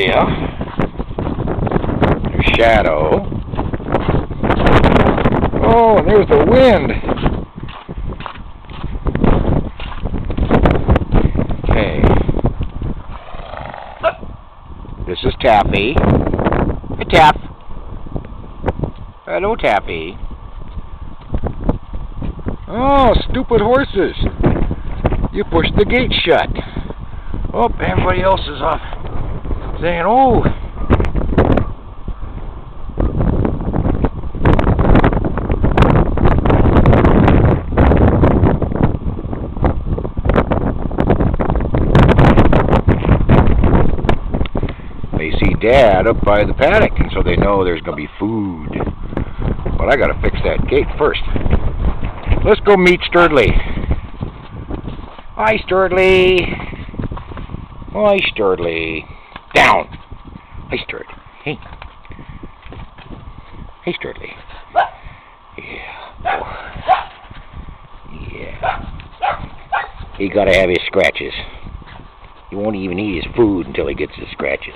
Yeah. There's Shadow. Oh, and there's the wind. Okay. This is Taffy. Hey, Taff. Hello, Taffy. Oh, stupid horses. You pushed the gate shut. Oh, everybody else is off saying, oh. They see Dad up by the paddock, and so they know there's going to be food. But I got to fix that gate first. Let's go meet Sturdley. Hi, Sturdley. Hi, Sturdley. Down. Hi, Sturdley. Hey. Hey, Sturdley. Yeah. Oh. Yeah. He got to have his scratches. He won't even eat his food until he gets his scratches.